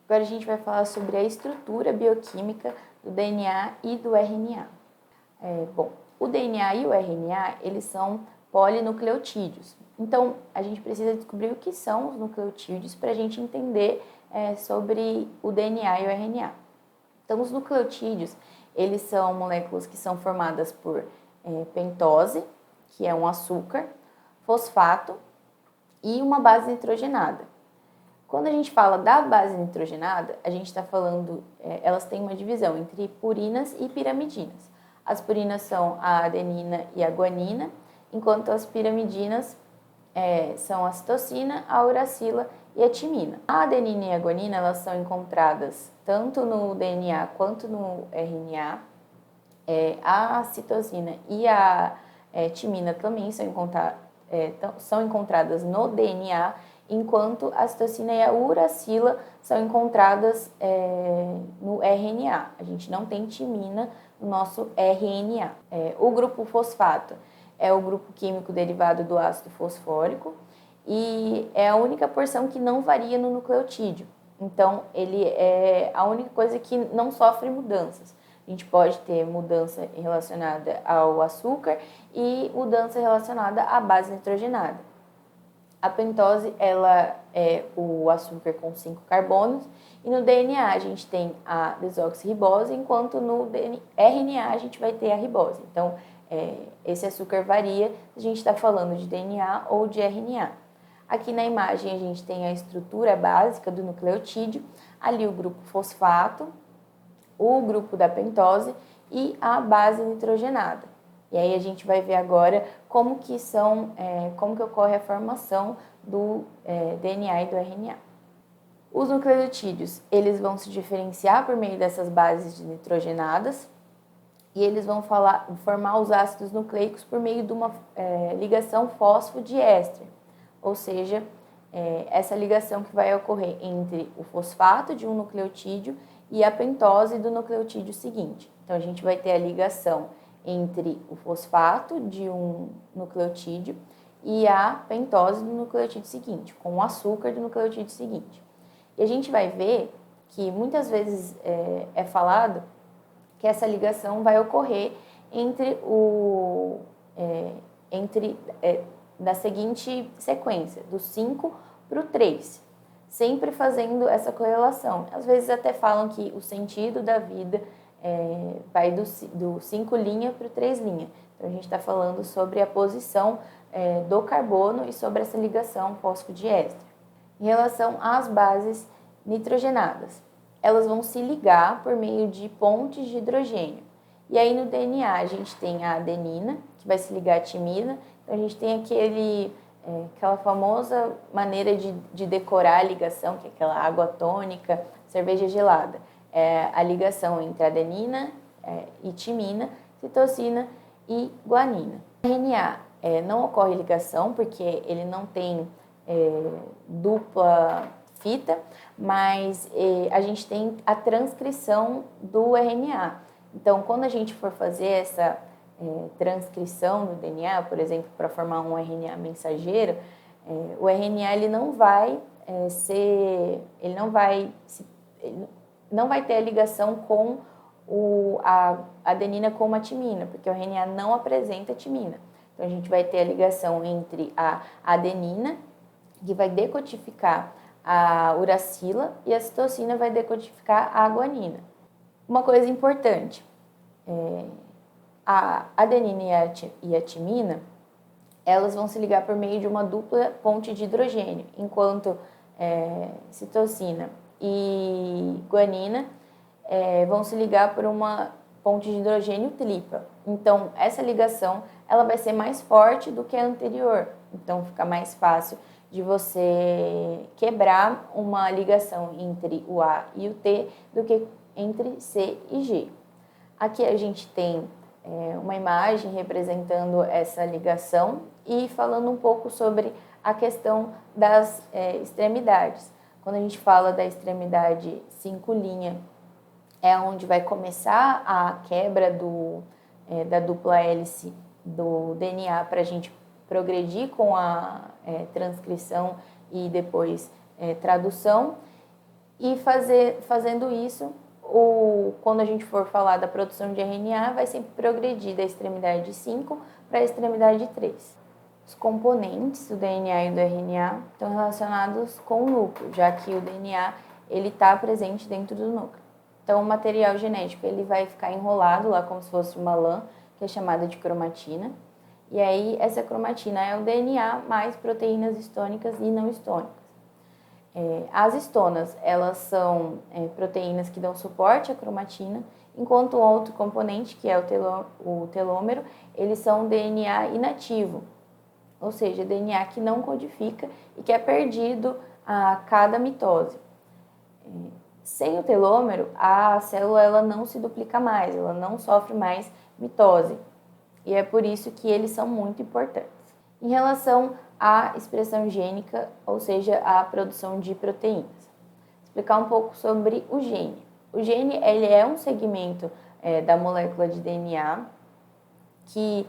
Agora a gente vai falar sobre a estrutura bioquímica do DNA e do RNA. Bom, o DNA e o RNA, eles são polinucleotídeos. Então, a gente precisa descobrir o que são os nucleotídeos para a gente entender sobre o DNA e o RNA. Então, os nucleotídeos, eles são moléculas que são formadas por pentose, que é um açúcar, fosfato e uma base nitrogenada. Quando a gente fala da base nitrogenada, a gente está falando, elas têm uma divisão entre purinas e piramidinas. As purinas são a adenina e a guanina, enquanto as piramidinas são a citosina, a uracila e a timina. A adenina e a guanina, elas são encontradas tanto no DNA quanto no RNA. A citosina e a timina também são encontradas no DNA, enquanto a citosina e a uracila são encontradas no RNA. A gente não tem timina no nosso RNA. O grupo fosfato é o grupo químico derivado do ácido fosfórico e é a única porção que não varia no nucleotídeo. Então, ele é a única coisa que não sofre mudanças. A gente pode ter mudança relacionada ao açúcar e mudança relacionada à base nitrogenada. A pentose, ela é o açúcar com 5 carbonos e no DNA a gente tem a desoxirribose, enquanto no RNA a gente vai ter a ribose. Então, esse açúcar varia se a gente está falando de DNA ou de RNA. Aqui na imagem a gente tem a estrutura básica do nucleotídeo, ali o grupo fosfato, o grupo da pentose e a base nitrogenada. E aí a gente vai ver agora como que ocorre a formação do DNA e do RNA. Os nucleotídeos, eles vão se diferenciar por meio dessas bases nitrogenadas e eles vão formar os ácidos nucleicos por meio de uma ligação fosfodiéster, ou seja, essa ligação que vai ocorrer entre o fosfato de um nucleotídeo e a pentose do nucleotídeo seguinte. Então, a gente vai ter a ligação entre o fosfato de um nucleotídeo e a pentose do nucleotídeo seguinte, com o açúcar do nucleotídeo seguinte. E a gente vai ver que muitas vezes é falado que essa ligação vai ocorrer da seguinte sequência, do 5 para o 3, sempre fazendo essa correlação. Às vezes até falam que o sentido da vida vai do 5' para o 3'. Então a gente está falando sobre a posição do carbono e sobre essa ligação fosfodiéster. Em relação às bases nitrogenadas, elas vão se ligar por meio de pontes de hidrogênio. E aí no DNA a gente tem a adenina, que vai se ligar à timina. Então a gente tem aquela famosa maneira de decorar a ligação, que é aquela água tônica, cerveja gelada. A ligação entre adenina e timina, citosina e guanina. No RNA não ocorre ligação porque ele não tem dupla fita, mas a gente tem a transcrição do RNA. Então, quando a gente for fazer essa transcrição no DNA, por exemplo, para formar um RNA mensageiro, o RNA ele não vai ter a ligação com a adenina com a timina, porque o RNA não apresenta timina. Então, a gente vai ter a ligação entre a adenina, que vai decodificar a uracila, e a citosina vai decodificar a guanina. Uma coisa importante, a adenina e a timina, elas vão se ligar por meio de uma dupla ponte de hidrogênio, enquanto citosina e guanina vão se ligar por uma ponte de hidrogênio tripla. Então, essa ligação ela vai ser mais forte do que a anterior. Então, fica mais fácil de você quebrar uma ligação entre o A e o T do que entre C e G. Aqui a gente tem uma imagem representando essa ligação e falando um pouco sobre a questão das extremidades. Quando a gente fala da extremidade 5' é onde vai começar a quebra da dupla hélice do DNA para a gente progredir com a transcrição e depois tradução. E fazendo isso, quando a gente for falar da produção de RNA, vai sempre progredir da extremidade 5 para a extremidade 3. Os componentes do DNA e do RNA estão relacionados com o núcleo, já que o DNA está presente dentro do núcleo. Então, o material genético ele vai ficar enrolado lá como se fosse uma lã, que é chamada de cromatina. E aí, essa cromatina é o DNA mais proteínas histônicas e não histônicas. As histonas, elas são proteínas que dão suporte à cromatina, enquanto o outro componente, que é o telômero, eles são DNA inativo, ou seja, DNA que não codifica e que é perdido a cada mitose. Sem o telômero, a célula ela não se duplica mais, ela não sofre mais mitose. E é por isso que eles são muito importantes. Em relação à expressão gênica, ou seja, a produção de proteínas. Explicar um pouco sobre o gene. O gene ele é um segmento da molécula de DNA que,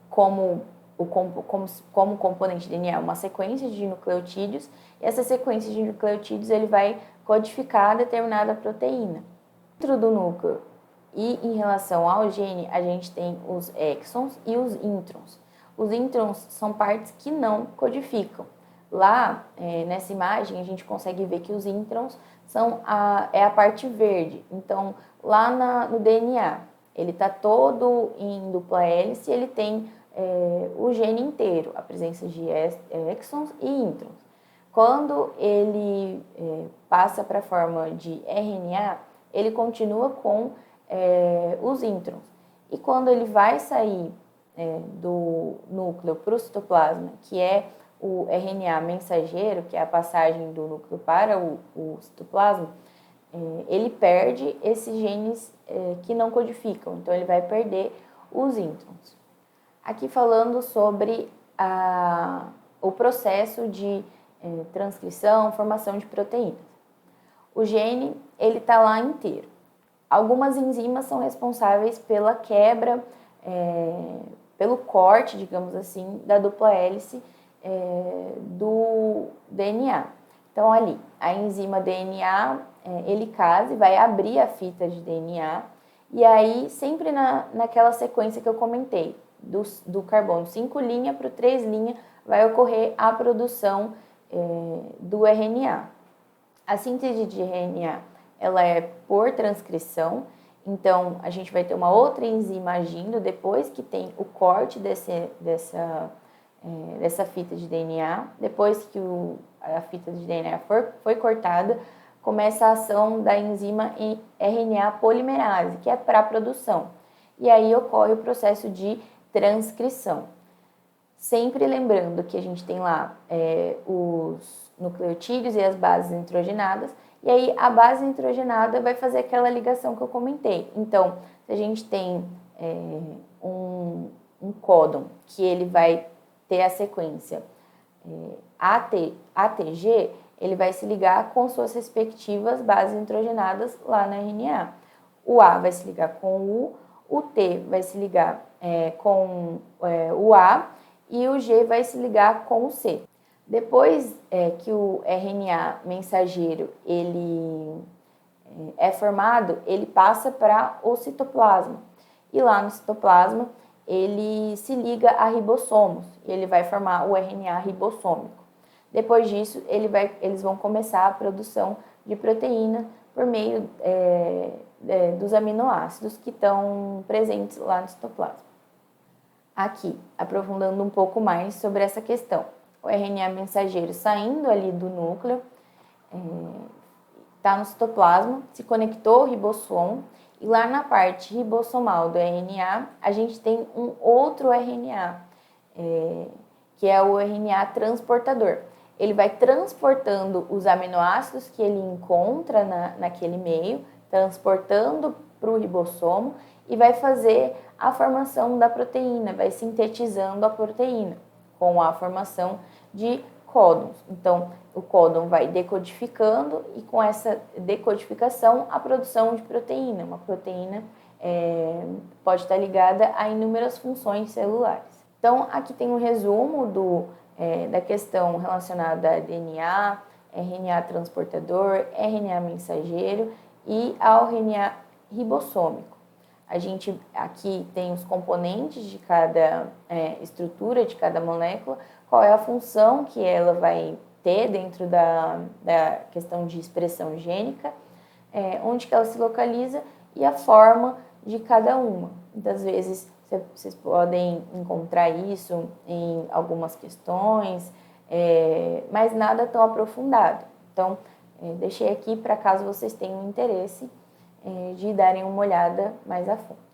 como componente de DNA, é uma sequência de nucleotídeos, e essa sequência de nucleotídeos ele vai codificar determinada proteína. Dentro do núcleo e em relação ao gene, a gente tem os exons e os introns. Os introns são partes que não codificam. Lá, nessa imagem, a gente consegue ver que os introns é a parte verde. Então, lá no DNA, ele está todo em dupla hélice, ele tem o gene inteiro, a presença de exons e introns. Quando ele passa para a forma de RNA, ele continua com os introns. E quando ele vai sair do núcleo para o citoplasma, que é o RNA mensageiro, que é a passagem do núcleo para o citoplasma, ele perde esses genes que não codificam, então ele vai perder os introns. Aqui falando sobre o processo de transcrição, formação de proteínas. O gene, ele está lá inteiro. Algumas enzimas são responsáveis pela quebra, pelo corte, digamos assim, da dupla hélice do DNA. Então, ali, a enzima DNA, helicase, vai abrir a fita de DNA e aí, sempre naquela sequência que eu comentei, do carbono 5' para o 3' vai ocorrer a produção do RNA. A síntese de RNA ela é por transcrição, então a gente vai ter uma outra enzima agindo depois que tem o corte dessa fita de DNA. Depois que a fita de DNA foi cortada, começa a ação da enzima em RNA polimerase, que é para a produção. E aí ocorre o processo de transcrição. Sempre lembrando que a gente tem lá os nucleotídeos e as bases nitrogenadas, e aí a base nitrogenada vai fazer aquela ligação que eu comentei. Então, se a gente tem um códon que ele vai ter a sequência ATG, ele vai se ligar com suas respectivas bases nitrogenadas lá na RNA. O A vai se ligar com o T vai se ligar com o A e o G vai se ligar com o C. Depois que o RNA mensageiro ele é formado, ele passa para o citoplasma. E lá no citoplasma, ele se liga a ribossomos. E ele vai formar o RNA ribossômico. Depois disso, eles vão começar a produção de proteína por meio dos aminoácidos que estão presentes lá no citoplasma. Aqui, aprofundando um pouco mais sobre essa questão. O RNA mensageiro saindo ali do núcleo, está no citoplasma, se conectou ao ribossomo, e lá na parte ribossomal do RNA, a gente tem um outro RNA, que é o RNA transportador. Ele vai transportando os aminoácidos que ele encontra naquele meio, transportando para o ribossomo e vai fazer a formação da proteína, vai sintetizando a proteína com a formação de códons. Então, o códon vai decodificando e com essa decodificação a produção de proteína. Uma proteína pode estar ligada a inúmeras funções celulares. Então, aqui tem um resumo da questão relacionada a DNA, RNA transportador, RNA mensageiro e ao RNA ribossômico. A gente aqui tem os componentes de cada estrutura, de cada molécula, qual é a função que ela vai ter dentro da questão de expressão gênica, onde que ela se localiza e a forma de cada uma. Muitas vezes vocês podem encontrar isso em algumas questões, mas nada tão aprofundado. Então, deixei aqui para caso vocês tenham interesse de darem uma olhada mais a fundo.